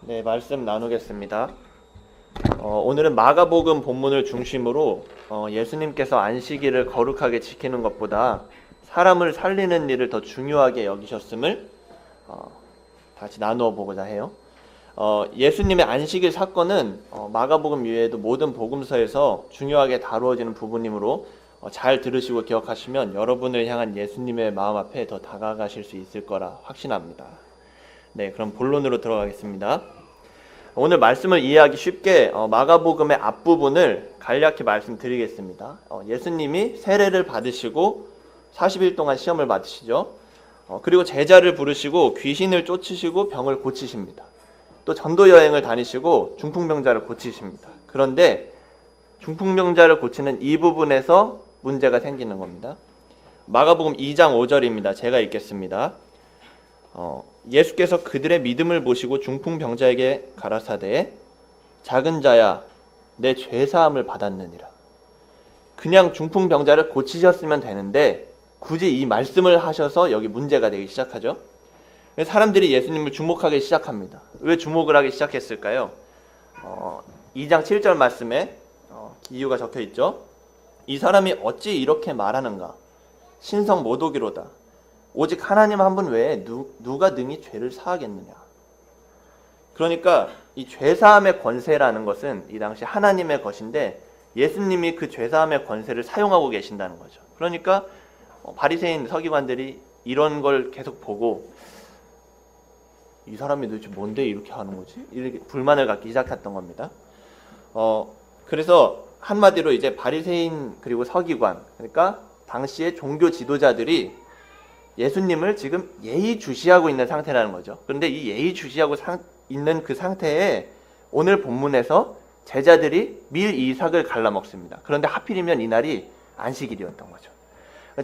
네, 말씀 나누겠습니다. 오늘은 마가복음 본문을 중심으로 예수님께서 안식일을 거룩하게 지키는 것보다 사람을 살리는 일을 더 중요하게 여기셨음을 다시 나누어 보고자 해요. 예수님의 안식일 사건은 마가복음 이외에도 모든 복음서에서 중요하게 다루어지는 부분이므로 잘 들으시고 기억하시면 여러분을 향한 예수님의 마음 앞에 더 다가가실 수 있을 거라 확신합니다. 네, 그럼 본론으로 들어가겠습니다. 오늘 말씀을 이해하기 쉽게 마가복음의 앞부분을 간략히 말씀드리겠습니다. 예수님이 세례를 받으시고 40일 동안 시험을 받으시죠. 그리고 제자를 부르시고 귀신을 쫓으시고 병을 고치십니다. 또 전도 여행을 다니시고 중풍병자를 고치십니다. 그런데 중풍병자를 고치는 이 부분에서 문제가 생기는 겁니다. 마가복음 2장 5절입니다. 제가 읽겠습니다. 예수께서 그들의 믿음을 보시고 중풍병자에게 가라사대 작은 자야 내 죄사함을 받았느니라. 그냥 중풍병자를 고치셨으면 되는데 굳이 이 말씀을 하셔서 여기 문제가 되기 시작하죠. 사람들이 예수님을 주목하기 시작합니다. 왜 주목을 하기 시작했을까요? 2장 7절 말씀에 이유가 적혀 있죠. 이 사람이 어찌 이렇게 말하는가? 신성 모독이로다. 오직 하나님 한 분 외에 누가 능히 죄를 사하겠느냐. 그러니까 이 죄사함의 권세라는 것은 이 당시 하나님의 것인데 예수님이 그 죄사함의 권세를 사용하고 계신다는 거죠. 그러니까 바리새인 서기관들이 이런 걸 계속 보고 이 사람이 도대체 뭔데 이렇게 하는 거지? 이렇게 불만을 갖기 시작했던 겁니다. 그래서 한마디로 이제 바리새인 그리고 서기관, 그러니까 당시의 종교 지도자들이 예수님을 지금 예의주시하고 있는 상태라는 거죠. 그런데 이 예의주시하고 있는 그 상태에 오늘 본문에서 제자들이 밀 이삭을 갈라먹습니다. 그런데 하필이면 이날이 안식일이었던 거죠.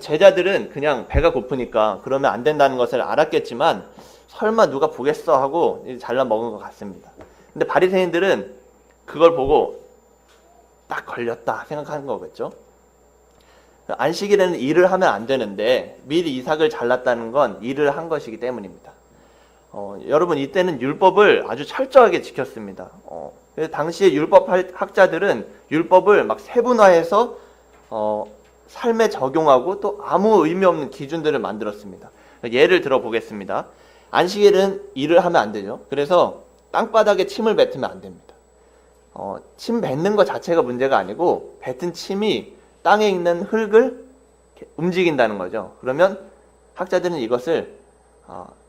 제자들은 그냥 배가 고프니까 그러면 안 된다는 것을 알았겠지만 설마 누가 보겠어 하고 잘라 먹은 것 같습니다. 근데 바리새인들은 그걸 보고 딱 걸렸다 생각하는 거겠죠. 안식일에는 일을 하면 안 되는데 밀 이삭을 잘랐다는 건 일을 한 것이기 때문입니다. 여러분 이때는 율법을 아주 철저하게 지켰습니다. 그래서 당시의 율법 학자들은 율법을 막 세분화해서 삶에 적용하고 또 아무 의미 없는 기준들을 만들었습니다. 예를 들어 보겠습니다. 안식일은 일을 하면 안 되죠. 그래서 땅바닥에 침을 뱉으면 안 됩니다. 침 뱉는 것 자체가 문제가 아니고 뱉은 침이 땅에 있는 흙을 움직인다는 거죠. 그러면 학자들은 이것을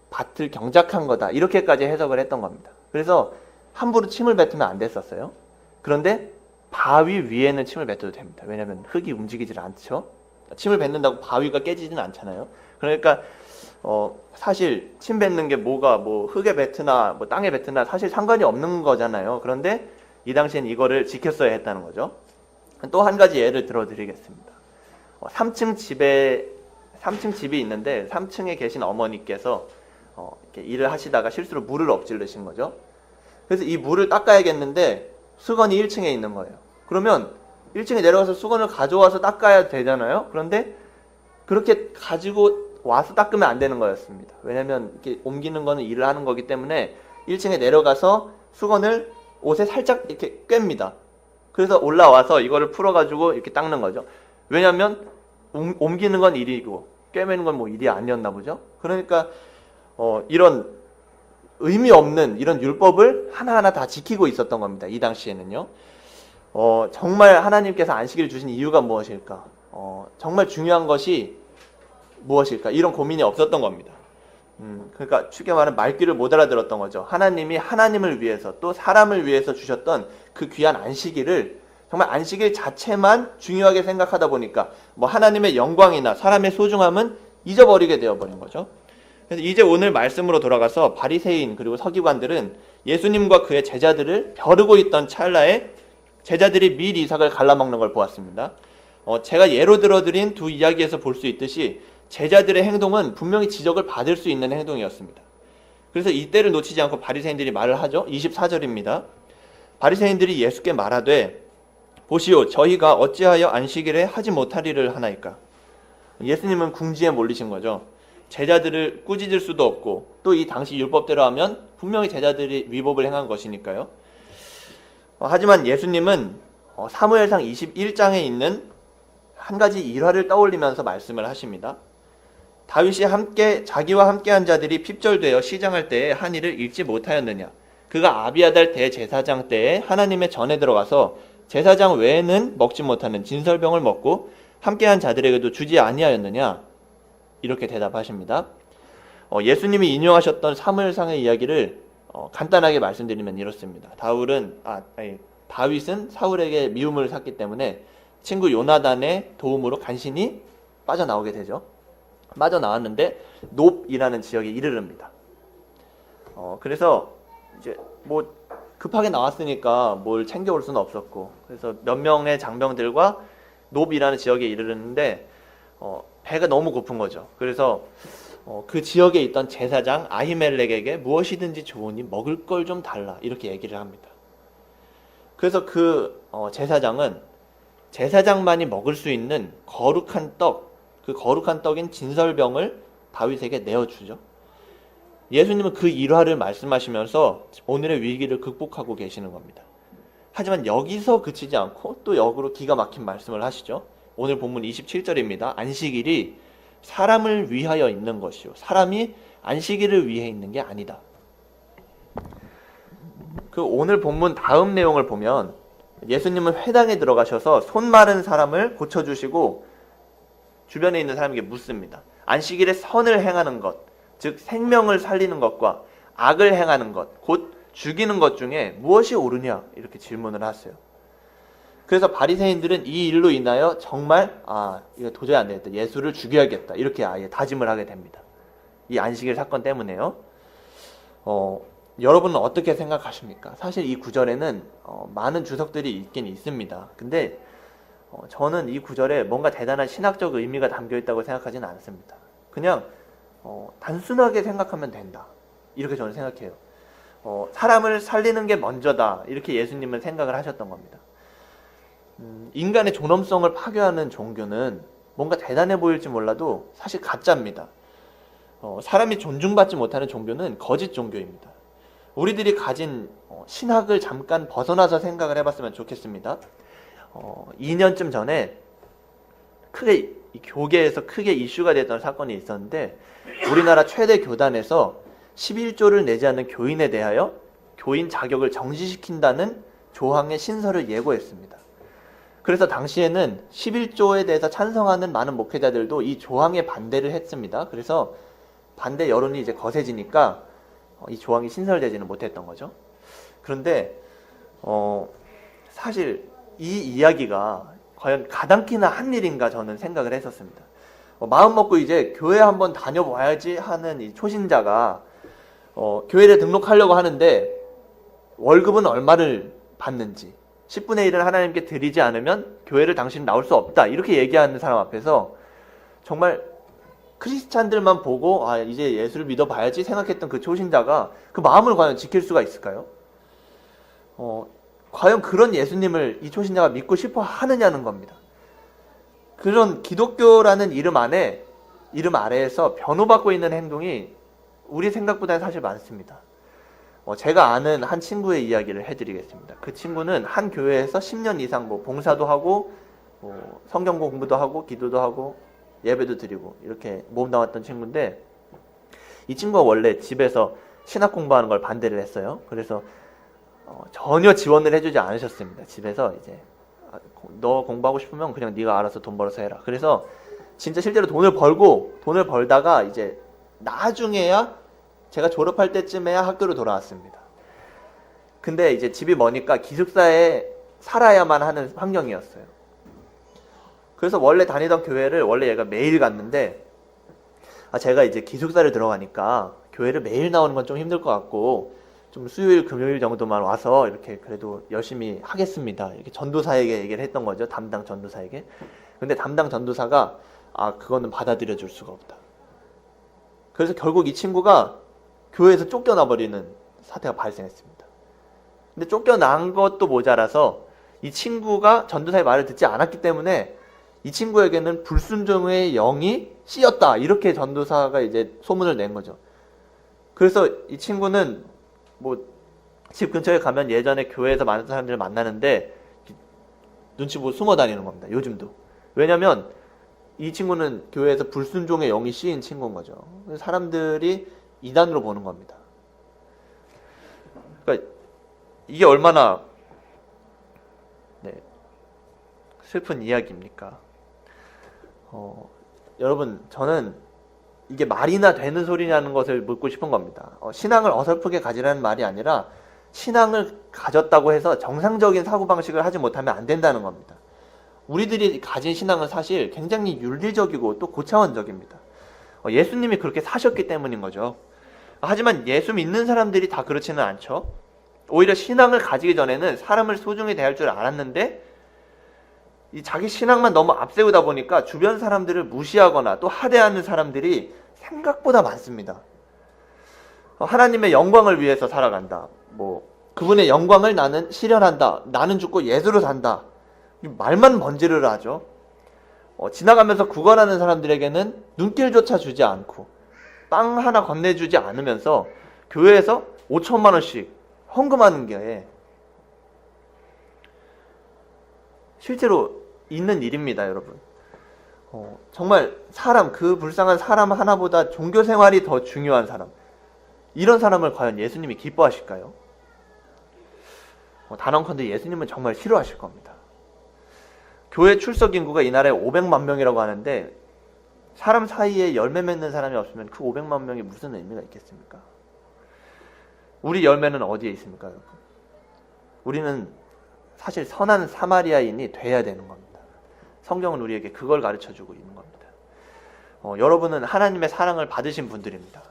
밭을 경작한 거다 이렇게까지 해석을 했던 겁니다. 그래서 함부로 침을 뱉으면 안 됐었어요. 그런데 바위 위에는 침을 뱉어도 됩니다. 왜냐하면 흙이 움직이질 않죠. 침을 뱉는다고 바위가 깨지진 않잖아요. 그러니까 사실 침 뱉는 게 뭐가 흙에 뱉으나 땅에 뱉으나 사실 상관이 없는 거잖아요. 그런데 이 당시엔 이거를 지켰어야 했다는 거죠. 또 한 가지 예를 들어드리겠습니다. 3층 집이 있는데 3층에 계신 어머니께서 이렇게 일을 하시다가 실수로 물을 엎질르신 거죠. 그래서 이 물을 닦아야겠는데 수건이 1층에 있는 거예요. 그러면 1층에 내려가서 수건을 가져와서 닦아야 되잖아요. 그런데 그렇게 가지고 와서 닦으면 안 되는 거였습니다. 왜냐하면 이렇게 옮기는 거는 일을 하는 거기 때문에 1층에 내려가서 수건을 옷에 살짝 이렇게 꿰입니다. 그래서 올라와서 이거를 풀어가지고 이렇게 닦는 거죠. 왜냐하면 옮기는 건 일이고 꿰매는 건 일이 아니었나 보죠. 그러니까 이런 의미 없는 이런 율법을 하나하나 다 지키고 있었던 겁니다. 이 당시에는요. 정말 하나님께서 안식일을 주신 이유가 무엇일까? 정말 중요한 것이 무엇일까? 이런 고민이 없었던 겁니다. 그러니까 쉽게 말하면 말귀를 못 알아들었던 거죠. 하나님이 하나님을 위해서 또 사람을 위해서 주셨던 그 귀한 안식일을 정말 안식일 자체만 중요하게 생각하다 보니까 하나님의 영광이나 사람의 소중함은 잊어버리게 되어버린 거죠. 그래서 이제 오늘 말씀으로 돌아가서 바리새인 그리고 서기관들은 예수님과 그의 제자들을 벼르고 있던 찰나에 제자들이 밀 이삭을 갈라먹는 걸 보았습니다. 제가 예로 들어드린 두 이야기에서 볼 수 있듯이 제자들의 행동은 분명히 지적을 받을 수 있는 행동이었습니다. 그래서 이때를 놓치지 않고 바리새인들이 말을 하죠. 24절입니다. 바리새인들이 예수께 말하되 보시오 저희가 어찌하여 안식일에 하지 못할 일을 하나이까. 예수님은 궁지에 몰리신 거죠. 제자들을 꾸짖을 수도 없고 또 이 당시 율법대로 하면 분명히 제자들이 위법을 행한 것이니까요. 하지만 예수님은 사무엘상 21장에 있는 한 가지 일화를 떠올리면서 말씀을 하십니다. 다윗이 자기와 함께한 자들이 핍절되어 시장할 때에 한 일을 읽지 못하였느냐. 그가 아비아달 대제사장 때에 하나님의 전에 들어가서 제사장 외에는 먹지 못하는 진설병을 먹고 함께한 자들에게도 주지 아니하였느냐. 이렇게 대답하십니다. 예수님이 인용하셨던 사무엘상의 이야기를 간단하게 말씀드리면 이렇습니다. 다윗은 사울에게 미움을 샀기 때문에 친구 요나단의 도움으로 간신히 빠져나오게 되죠. 빠져나왔는데 놉이라는 지역에 이르릅니다. 그래서 이제 뭐 급하게 나왔으니까 뭘 챙겨올 수는 없었고, 그래서 몇 명의 장병들과 놉이라는 지역에 이르렀는데 배가 너무 고픈 거죠. 그래서 그 지역에 있던 제사장 아히멜렉에게 무엇이든지 좋으니 먹을 걸 좀 달라 이렇게 얘기를 합니다. 그래서 그 제사장은 제사장만이 먹을 수 있는 거룩한 떡, 그 거룩한 떡인 진설병을 다윗에게 내어주죠. 예수님은 그 일화를 말씀하시면서 오늘의 위기를 극복하고 계시는 겁니다. 하지만 여기서 그치지 않고 또 역으로 기가 막힌 말씀을 하시죠. 오늘 본문 27절입니다. 안식일이 사람을 위하여 있는 것이요 사람이 안식일을 위해 있는 게 아니다. 그 오늘 본문 다음 내용을 보면 예수님은 회당에 들어가셔서 손 마른 사람을 고쳐주시고 주변에 있는 사람에게 묻습니다. 안식일에 선을 행하는 것, 즉 생명을 살리는 것과 악을 행하는 것, 곧 죽이는 것 중에 무엇이 옳으냐 이렇게 질문을 하세요. 그래서 바리새인들은 이 일로 인하여 정말 이거 도저히 안 되겠다, 예수를 죽여야겠다 이렇게 아예 다짐을 하게 됩니다. 이 안식일 사건 때문에요. 여러분은 어떻게 생각하십니까? 사실 이 구절에는 많은 주석들이 있긴 있습니다. 근데 저는 이 구절에 뭔가 대단한 신학적 의미가 담겨 있다고 생각하지는 않습니다. 그냥 단순하게 생각하면 된다 이렇게 저는 생각해요. 사람을 살리는 게 먼저다 이렇게 예수님은 생각을 하셨던 겁니다. 인간의 존엄성을 파괴하는 종교는 뭔가 대단해 보일지 몰라도 사실 가짜입니다. 사람이 존중받지 못하는 종교는 거짓 종교입니다. 우리들이 가진 신학을 잠깐 벗어나서 생각을 해봤으면 좋겠습니다. 2년쯤 전에 크게 교계에서 크게 이슈가 됐던 사건이 있었는데 우리나라 최대 교단에서 11조를 내지 않는 교인에 대하여 교인 자격을 정지시킨다는 조항의 신설을 예고했습니다. 그래서 당시에는 11조에 대해서 찬성하는 많은 목회자들도 이 조항에 반대를 했습니다. 그래서 반대 여론이 이제 거세지니까 이 조항이 신설되지는 못했던 거죠. 그런데 사실 이 이야기가 과연 가당키나 한 일인가 저는 생각을 했었습니다. 마음 먹고 이제 교회 한번 다녀봐야지 하는 이 초신자가 교회를 등록하려고 하는데 월급은 얼마를 받는지 10분의 1을 하나님께 드리지 않으면 교회를 당신 나올 수 없다 이렇게 얘기하는 사람 앞에서 정말 크리스찬들만 보고 이제 예수를 믿어봐야지 생각했던 그 초신자가 그 마음을 과연 지킬 수가 있을까요? 과연 그런 예수님을 이 초신자가 믿고 싶어 하느냐는 겁니다. 그런 기독교라는 이름 아래에서 변호받고 있는 행동이 우리 생각보다는 사실 많습니다. 제가 아는 한 친구의 이야기를 해드리겠습니다. 그 친구는 한 교회에서 10년 이상 봉사도 하고 성경 공부도 하고 기도도 하고 예배도 드리고 이렇게 몸담았던 친구인데 이 친구가 원래 집에서 신학 공부하는 걸 반대를 했어요. 그래서 전혀 지원을 해주지 않으셨습니다. 집에서 이제 너 공부하고 싶으면 그냥 네가 알아서 돈 벌어서 해라. 그래서 진짜 실제로 돈을 벌다가 이제 나중에야 제가 졸업할 때쯤에야 학교로 돌아왔습니다. 근데 이제 집이 머니까 기숙사에 살아야만 하는 환경이었어요. 그래서 원래 다니던 교회를 원래 얘가 매일 갔는데 제가 이제 기숙사를 들어가니까 교회를 매일 나오는 건 좀 힘들 것 같고 좀 수요일 금요일 정도만 와서 이렇게 그래도 열심히 하겠습니다 이렇게 전도사에게 얘기를 했던 거죠. 담당 전도사에게. 근데 담당 전도사가 그거는 받아들여 줄 수가 없다. 그래서 결국 이 친구가 교회에서 쫓겨나 버리는 사태가 발생했습니다. 근데 쫓겨난 것도 모자라서 이 친구가 전도사의 말을 듣지 않았기 때문에 이 친구에게는 불순종의 영이 씨였다. 이렇게 전도사가 이제 소문을 낸 거죠. 그래서 이 친구는 뭐 집 근처에 가면 예전에 교회에서 많은 사람들을 만나는데 눈치 보고 숨어 다니는 겁니다. 요즘도. 왜냐면 이 친구는 교회에서 불순종의 영이 씌인 친구인 거죠. 사람들이 이단으로 보는 겁니다. 그러니까 이게 얼마나 슬픈 이야기입니까? 여러분, 저는 이게 말이나 되는 소리냐는 것을 묻고 싶은 겁니다. 신앙을 어설프게 가지라는 말이 아니라 신앙을 가졌다고 해서 정상적인 사고방식을 하지 못하면 안 된다는 겁니다. 우리들이 가진 신앙은 사실 굉장히 윤리적이고 또 고차원적입니다. 예수님이 그렇게 사셨기 때문인 거죠. 하지만 예수 믿는 사람들이 다 그렇지는 않죠. 오히려 신앙을 가지기 전에는 사람을 소중히 대할 줄 알았는데 이 자기 신앙만 너무 앞세우다 보니까 주변 사람들을 무시하거나 또 하대하는 사람들이 생각보다 많습니다. 하나님의 영광을 위해서 살아간다. 그분의 영광을 나는 실현한다. 나는 죽고 예수로 산다. 말만 번지르르 하죠. 지나가면서 구걸하는 사람들에게는 눈길조차 주지 않고 빵 하나 건네주지 않으면서 교회에서 5천만 원씩 헌금하는 게 실제로 있는 일입니다, 여러분. 정말 그 불쌍한 사람 하나보다 종교 생활이 더 중요한 사람, 이런 사람을 과연 예수님이 기뻐하실까요? 단언컨대 예수님은 정말 싫어하실 겁니다. 교회 출석 인구가 이 나라에 500만 명이라고 하는데 사람 사이에 열매 맺는 사람이 없으면 그 500만 명이 무슨 의미가 있겠습니까? 우리 열매는 어디에 있습니까, 여러분? 우리는 사실 선한 사마리아인이 돼야 되는 겁니다. 성경은 우리에게 그걸 가르쳐주고 있는 겁니다. 여러분은 하나님의 사랑을 받으신 분들입니다.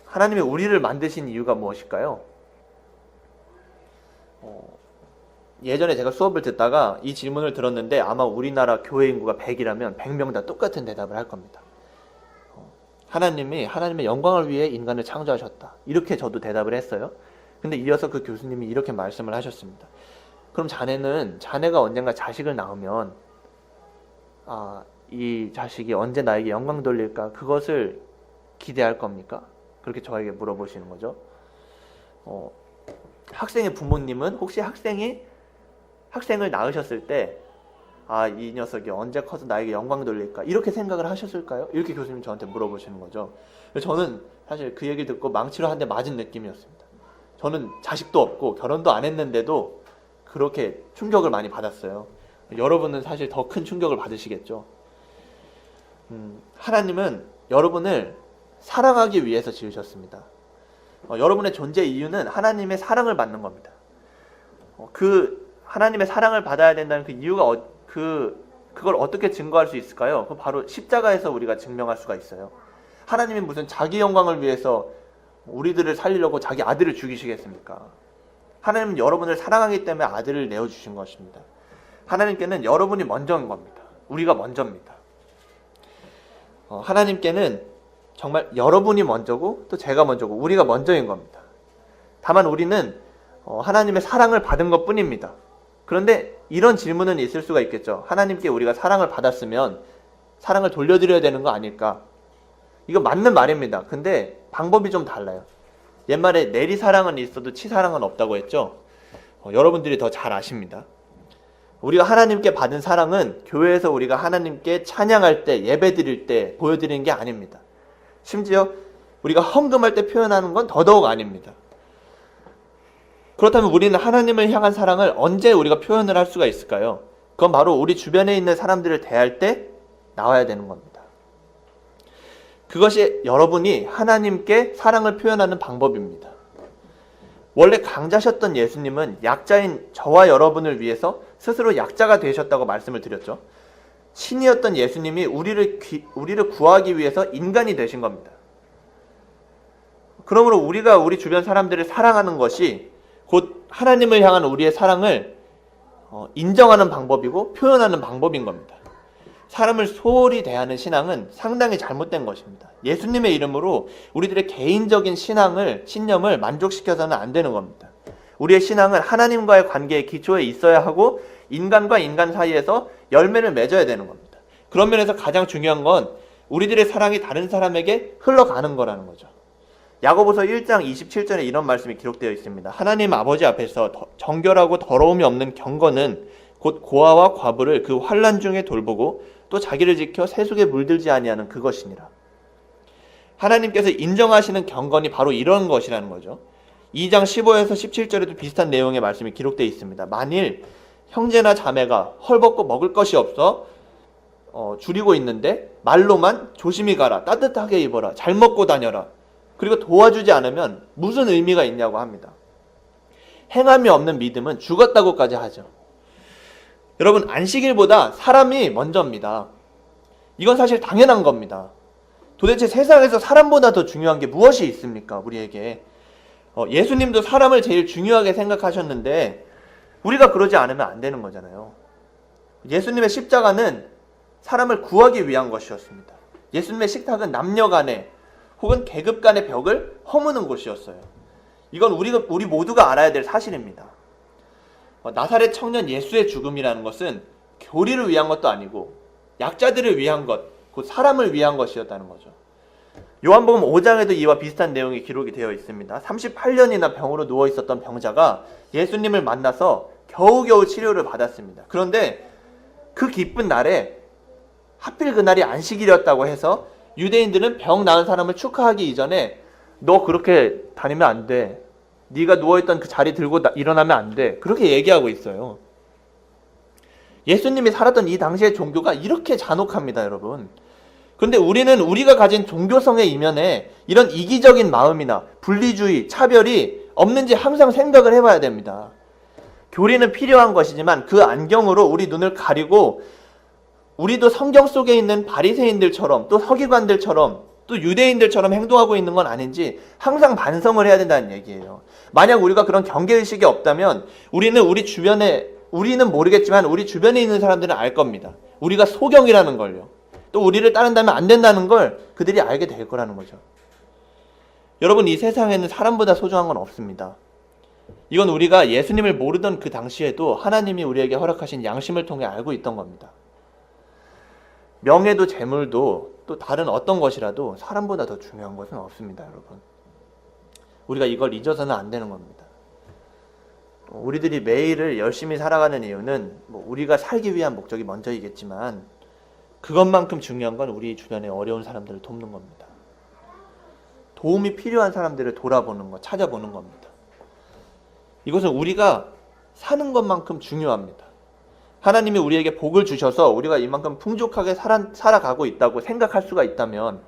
하나님이 우리를 만드신 이유가 무엇일까요? 예전에 제가 수업을 듣다가 이 질문을 들었는데 아마 우리나라 교회 인구가 100이라면 100명 다 똑같은 대답을 할 겁니다. 하나님이 하나님의 영광을 위해 인간을 창조하셨다. 이렇게 저도 대답을 했어요. 근데 이어서 그 교수님이 이렇게 말씀을 하셨습니다. 그럼 자네가 언젠가 자식을 낳으면 이 자식이 언제 나에게 영광 돌릴까? 그것을 기대할 겁니까? 그렇게 저에게 물어보시는 거죠. 학생의 부모님은 혹시 학생을 낳으셨을 때 이 녀석이 언제 커서 나에게 영광 돌릴까? 이렇게 생각을 하셨을까요? 이렇게 교수님 저한테 물어보시는 거죠. 저는 사실 그 얘기를 듣고 망치로 한 대 맞은 느낌이었습니다. 저는 자식도 없고 결혼도 안 했는데도 그렇게 충격을 많이 받았어요. 여러분은 사실 더 큰 충격을 받으시겠죠. 하나님은 여러분을 사랑하기 위해서 지으셨습니다. 여러분의 존재 이유는 하나님의 사랑을 받는 겁니다. 그 하나님의 사랑을 받아야 된다는 그 이유가 그걸 어떻게 증거할 수 있을까요? 그 바로 십자가에서 우리가 증명할 수가 있어요. 하나님이 무슨 자기 영광을 위해서 우리들을 살리려고 자기 아들을 죽이시겠습니까? 하나님은 여러분을 사랑하기 때문에 아들을 내어주신 것입니다. 하나님께는 여러분이 먼저인 겁니다. 우리가 먼저입니다. 하나님께는 정말 여러분이 먼저고 또 제가 먼저고 우리가 먼저인 겁니다. 다만 우리는 하나님의 사랑을 받은 것 뿐입니다. 그런데 이런 질문은 있을 수가 있겠죠. 하나님께 우리가 사랑을 받았으면 사랑을 돌려드려야 되는 거 아닐까? 이거 맞는 말입니다. 근데 방법이 좀 달라요. 옛말에 내리사랑은 있어도 치사랑은 없다고 했죠. 여러분들이 더 잘 아십니다. 우리가 하나님께 받은 사랑은 교회에서 우리가 하나님께 찬양할 때, 예배 드릴 때 보여드리는 게 아닙니다. 심지어 우리가 헌금할 때 표현하는 건 더더욱 아닙니다. 그렇다면 우리는 하나님을 향한 사랑을 언제 우리가 표현을 할 수가 있을까요? 그건 바로 우리 주변에 있는 사람들을 대할 때 나와야 되는 겁니다. 그것이 여러분이 하나님께 사랑을 표현하는 방법입니다. 원래 강자셨던 예수님은 약자인 저와 여러분을 위해서 스스로 약자가 되셨다고 말씀을 드렸죠. 신이었던 예수님이 우리를 구하기 위해서 인간이 되신 겁니다. 그러므로 우리가 우리 주변 사람들을 사랑하는 것이 곧 하나님을 향한 우리의 사랑을 인정하는 방법이고 표현하는 방법인 겁니다. 사람을 소홀히 대하는 신앙은 상당히 잘못된 것입니다. 예수님의 이름으로 우리들의 개인적인 신념을 만족시켜서는 안 되는 겁니다. 우리의 신앙은 하나님과의 관계의 기초에 있어야 하고 인간과 인간 사이에서 열매를 맺어야 되는 겁니다. 그런 면에서 가장 중요한 건 우리들의 사랑이 다른 사람에게 흘러가는 거라는 거죠. 야고보서 1장 27절에 이런 말씀이 기록되어 있습니다. 하나님 아버지 앞에서 정결하고 더러움이 없는 경건은 곧 고아와 과부를 그 환난 중에 돌보고 또 자기를 지켜 세속에 물들지 아니하는 그것이니라. 하나님께서 인정하시는 경건이 바로 이런 것이라는 거죠. 2장 15에서 17절에도 비슷한 내용의 말씀이 기록되어 있습니다. 만일 형제나 자매가 헐벗고 먹을 것이 없어 줄이고 있는데 말로만 조심히 가라, 따뜻하게 입어라, 잘 먹고 다녀라, 그리고 도와주지 않으면 무슨 의미가 있냐고 합니다. 행함이 없는 믿음은 죽었다고까지 하죠. 여러분, 안식일보다 사람이 먼저입니다. 이건 사실 당연한 겁니다. 도대체 세상에서 사람보다 더 중요한 게 무엇이 있습니까? 우리에게. 예수님도 사람을 제일 중요하게 생각하셨는데 우리가 그러지 않으면 안 되는 거잖아요. 예수님의 십자가는 사람을 구하기 위한 것이었습니다. 예수님의 식탁은 남녀 간의 혹은 계급 간의 벽을 허무는 곳이었어요. 이건 우리 모두가 알아야 될 사실입니다. 나사렛 청년 예수의 죽음이라는 것은 교리를 위한 것도 아니고 약자들을 위한 것, 곧 사람을 위한 것이었다는 거죠. 요한복음 5장에도 이와 비슷한 내용이 기록이 되어 있습니다. 38년이나 병으로 누워 있었던 병자가 예수님을 만나서 겨우겨우 치료를 받았습니다. 그런데 그 기쁜 날에 하필 그날이 안식일이었다고 해서 유대인들은 병 나은 사람을 축하하기 이전에 너 그렇게 다니면 안 돼, 네가 누워있던 그 자리 들고 일어나면 안 돼, 그렇게 얘기하고 있어요. 예수님이 살았던 이 당시의 종교가 이렇게 잔혹합니다, 여러분. 그런데 우리는 우리가 가진 종교성의 이면에 이런 이기적인 마음이나 분리주의, 차별이 없는지 항상 생각을 해봐야 됩니다. 교리는 필요한 것이지만 그 안경으로 우리 눈을 가리고 우리도 성경 속에 있는 바리새인들처럼 또 서기관들처럼 또 유대인들처럼 행동하고 있는 건 아닌지 항상 반성을 해야 된다는 얘기예요. 만약 우리가 그런 경계의식이 없다면 우리는 모르겠지만 우리 주변에 있는 사람들은 알 겁니다. 우리가 소경이라는 걸요. 또 우리를 따른다면 안 된다는 걸 그들이 알게 될 거라는 거죠. 여러분, 이 세상에는 사람보다 소중한 건 없습니다. 이건 우리가 예수님을 모르던 그 당시에도 하나님이 우리에게 허락하신 양심을 통해 알고 있던 겁니다. 명예도 재물도 또 다른 어떤 것이라도 사람보다 더 중요한 것은 없습니다, 여러분. 우리가 이걸 잊어서는 안 되는 겁니다. 우리들이 매일을 열심히 살아가는 이유는 우리가 살기 위한 목적이 먼저이겠지만 그것만큼 중요한 건 우리 주변에 어려운 사람들을 돕는 겁니다. 도움이 필요한 사람들을 돌아보는 것, 찾아보는 겁니다. 이것은 우리가 사는 것만큼 중요합니다. 하나님이 우리에게 복을 주셔서 우리가 이만큼 풍족하게 살아가고 있다고 생각할 수가 있다면,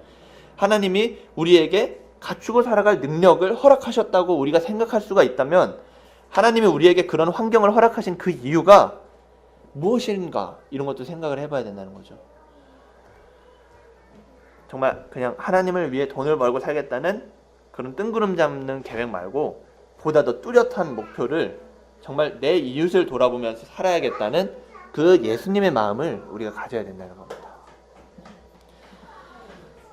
하나님이 우리에게 갖추고 살아갈 능력을 허락하셨다고 우리가 생각할 수가 있다면, 하나님이 우리에게 그런 환경을 허락하신 그 이유가 무엇인가, 이런 것도 생각을 해봐야 된다는 거죠. 정말 그냥 하나님을 위해 돈을 벌고 살겠다는 그런 뜬구름 잡는 계획 말고 보다 더 뚜렷한 목표를, 정말 내 이웃을 돌아보면서 살아야겠다는 그 예수님의 마음을 우리가 가져야 된다는 겁니다.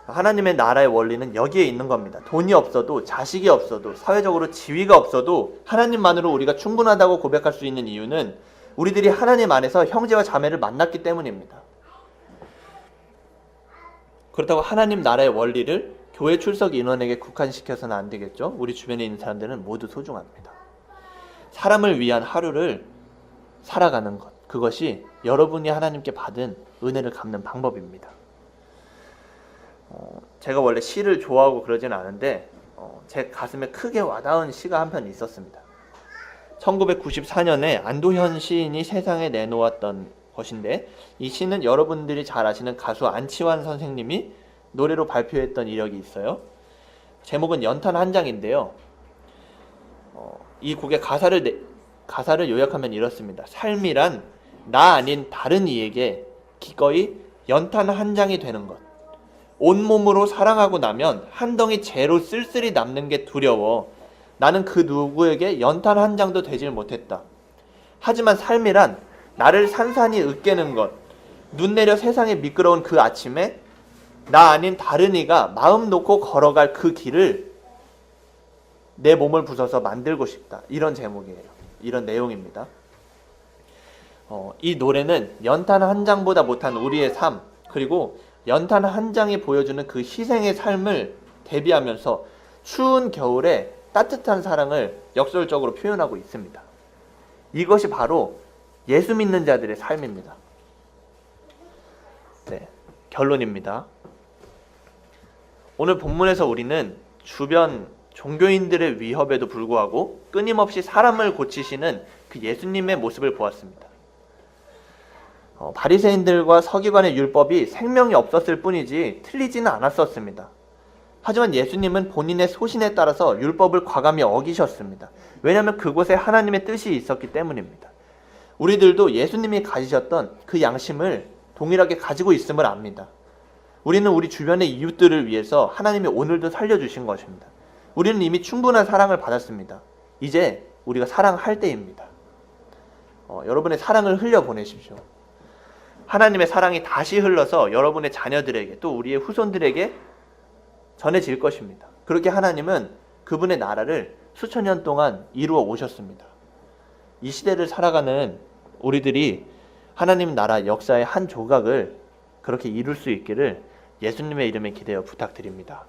하나님의 나라의 원리는 여기에 있는 겁니다. 돈이 없어도, 자식이 없어도, 사회적으로 지위가 없어도 하나님만으로 우리가 충분하다고 고백할 수 있는 이유는 우리들이 하나님 안에서 형제와 자매를 만났기 때문입니다. 그렇다고 하나님 나라의 원리를 교회 출석 인원에게 국한시켜서는 안 되겠죠. 우리 주변에 있는 사람들은 모두 소중합니다. 사람을 위한 하루를 살아가는 것, 그것이 여러분이 하나님께 받은 은혜를 갚는 방법입니다. 제가 원래 시를 좋아하고 그러진 않은데 제 가슴에 크게 와닿은 시가 한 편 있었습니다. 1994년에 안도현 시인이 세상에 내놓았던 것인데, 이 시는 여러분들이 잘 아시는 가수 안치환 선생님이 노래로 발표했던 이력이 있어요. 제목은 연탄 한 장인데요. 이 곡의 가사를 요약하면 이렇습니다. 삶이란 나 아닌 다른 이에게 기꺼이 연탄 한 장이 되는 것. 온몸으로 사랑하고 나면 한 덩이 재로 쓸쓸히 남는 게 두려워 나는 그 누구에게 연탄 한 장도 되질 못했다. 하지만 삶이란 나를 산산이 으깨는 것. 눈 내려 세상에 미끄러운 그 아침에 나 아닌 다른 이가 마음 놓고 걸어갈 그 길을 내 몸을 부숴서 만들고 싶다. 이런 제목이에요. 이런 내용입니다. 이 노래는 연탄 한 장보다 못한 우리의 삶, 그리고 연탄 한 장이 보여주는 그 희생의 삶을 대비하면서 추운 겨울에 따뜻한 사랑을 역설적으로 표현하고 있습니다. 이것이 바로 예수 믿는 자들의 삶입니다. 네, 결론입니다. 오늘 본문에서 우리는 주변 종교인들의 위협에도 불구하고 끊임없이 사람을 고치시는 그 예수님의 모습을 보았습니다. 바리새인들과 서기관의 율법이 생명이 없었을 뿐이지 틀리지는 않았었습니다. 하지만 예수님은 본인의 소신에 따라서 율법을 과감히 어기셨습니다. 왜냐하면 그곳에 하나님의 뜻이 있었기 때문입니다. 우리들도 예수님이 가지셨던 그 양심을 동일하게 가지고 있음을 압니다. 우리는 우리 주변의 이웃들을 위해서 하나님이 오늘도 살려주신 것입니다. 우리는 이미 충분한 사랑을 받았습니다. 이제 우리가 사랑할 때입니다. 여러분의 사랑을 흘려보내십시오. 하나님의 사랑이 다시 흘러서 여러분의 자녀들에게 또 우리의 후손들에게 전해질 것입니다. 그렇게 하나님은 그분의 나라를 수천 년 동안 이루어 오셨습니다. 이 시대를 살아가는 우리들이 하나님 나라 역사의 한 조각을 그렇게 이룰 수 있기를 예수님의 이름에 기대어 부탁드립니다.